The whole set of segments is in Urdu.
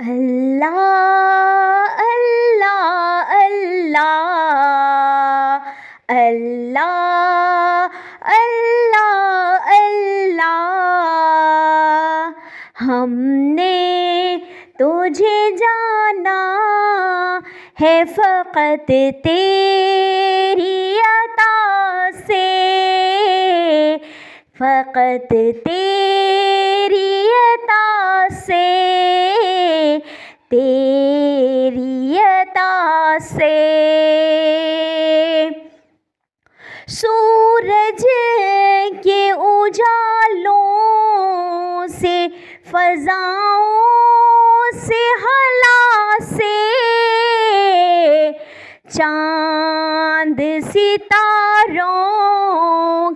اللہ اللہ اللہ اللہ اللہ اللہ، ہم نے تجھے جانا ہے فقط تیری عطا سے، فقط تیری عطا سے، تیری عطا سے۔ سورج کے اجالوں سے، فضاؤں سے، ہلا سے، چاند ستاروں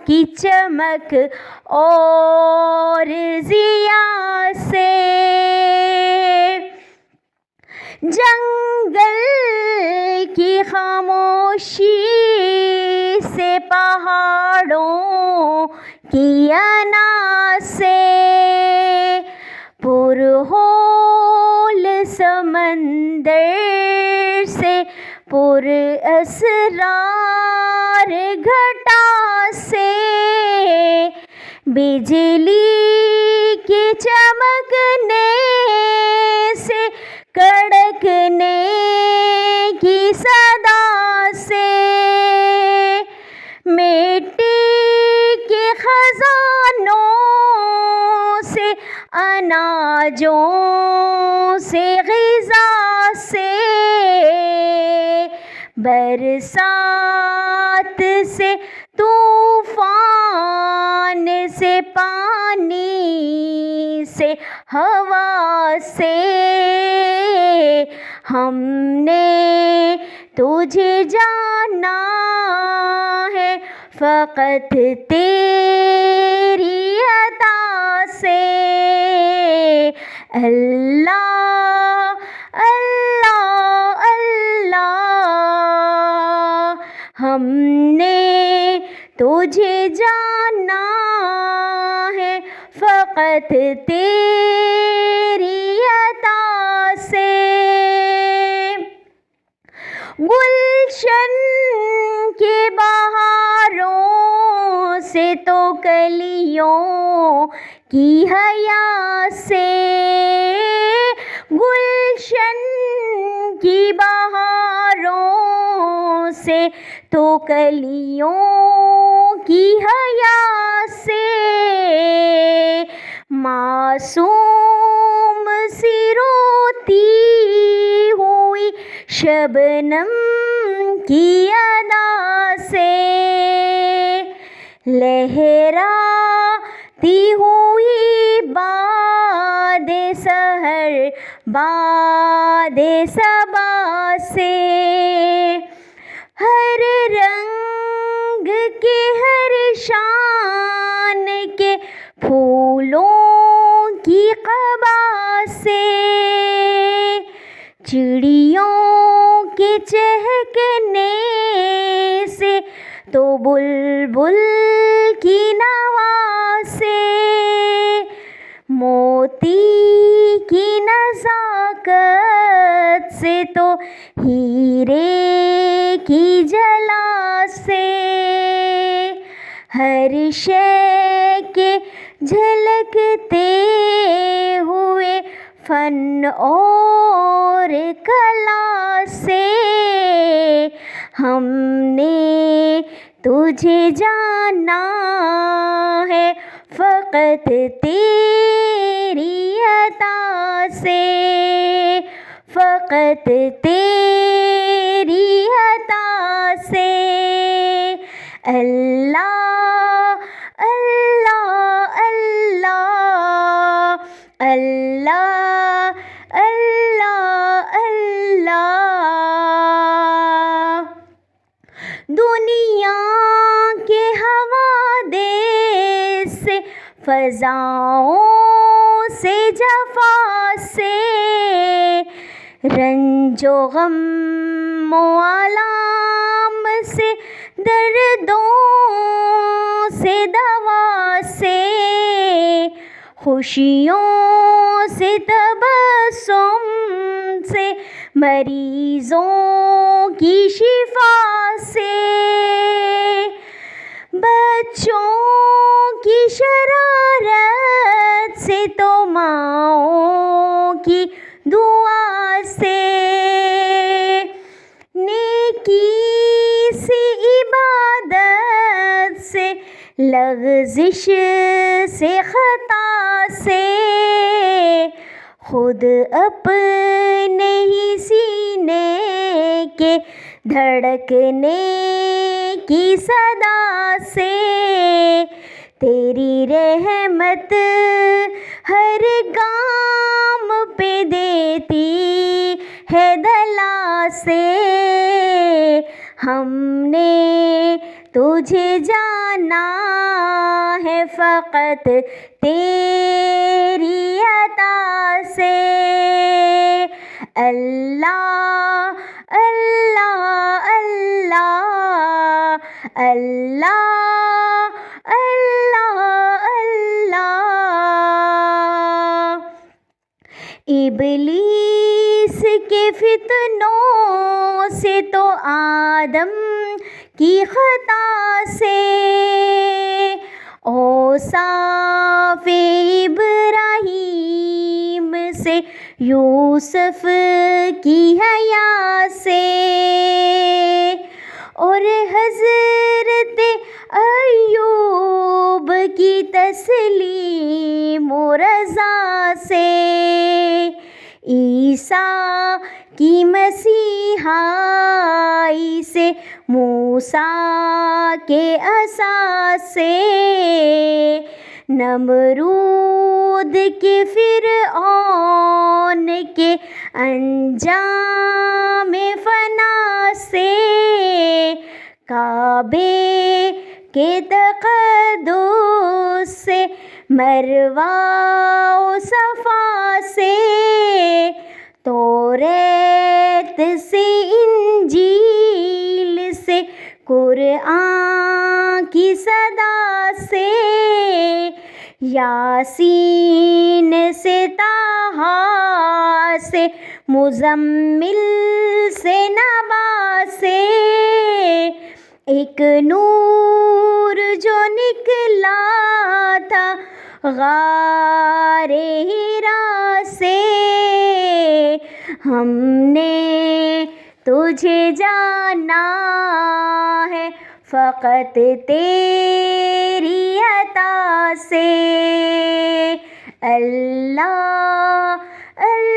کی چمک اور ضیاء سے، جنگل کی خاموشی سے، پہاڑوں کی انا سے، پرہول سمندر سے، پر اسرار گھٹا سے، بجلی کے چمکنے سے، کڑکنے کی صدا سے، مٹی کے خزانوں سے، اناجوں سے، غذا سے، برسات سے، طوفان سے، پانی سے، ہوا سے، ہم نے تجھے جانا ہے فقط تیری عطا سے۔ اللہ اللہ اللہ، ہم نے تجھے جانا ہے فقط تیری عطا سے۔ گلشن کے بہاروں سے، تو کلیوں کی حیا سے، گلشن کی بہاروں سے، تو کلیوں کی حیا سے، معصوم سی روتی ہوئی شبنم کی ادا سے، لہراتی ہوئی باد سحر باد صبا سے، ہر رنگ کے، ہر شان کے پھولوں کی قبا سے، چڑیوں کے چہکنے سے، تو بلبل کی نوا سے، موتی کی نزاکت سے، تو ہیرے کی جلا سے، ہر شے کے جھلکتے ہوئے فن اور کلا سے، ہم نے تجھے جانا ہے فقط تیری عطا سے، فقط تیری عطا سے۔ اللہ اللہ اللہ اللہ اللہ اللہ، دنیا کے حوادث سے، فضاؤں سے، جفا سے، رنج و غم و آلام سے، دردوں سے، دوا سے، خوشیوں سے تبسم سے، مریضوں کی شفا سے، بچوں کی شرارت سے تو ماؤں کی دعا سے، نیکی سی عبادت سے، لغزش سے خطا سے، خود اپنے ہی سینے کے دھڑکنے کی صدا سے، تیری رحمت ہر گام پہ دیتی ہے دلا سے، ہم نے تجھے جانا ہے فقط تیری عطا سے، اللہ اللہ اللہ اللہ اللہ اللہ۔ ابلیس کے فتنوں سے تو آدم کی خطا سے، اوصاف ابراہیم سے، یوسف کی حیا سے، اور حضرت ایوب کی تسلیم و رضا سے، عیسیٰ کی مسیحائی سے، موسیٰ کے عصا سے، نمرود کے فرعون کے انجام فنا سے، کعبے کے تقدس سے، مروہ و صفا سے، توریت سے، انجیل سے، قرآن کی صدا سے، یاسین سے، طٰہٰ سے، مزمل سے، نبا سے، ایک نور جو نکلا تھا غار حرا سے، ہم نے تجھے جانا ہے فقط تیری عطا سے، اللہ اللہ۔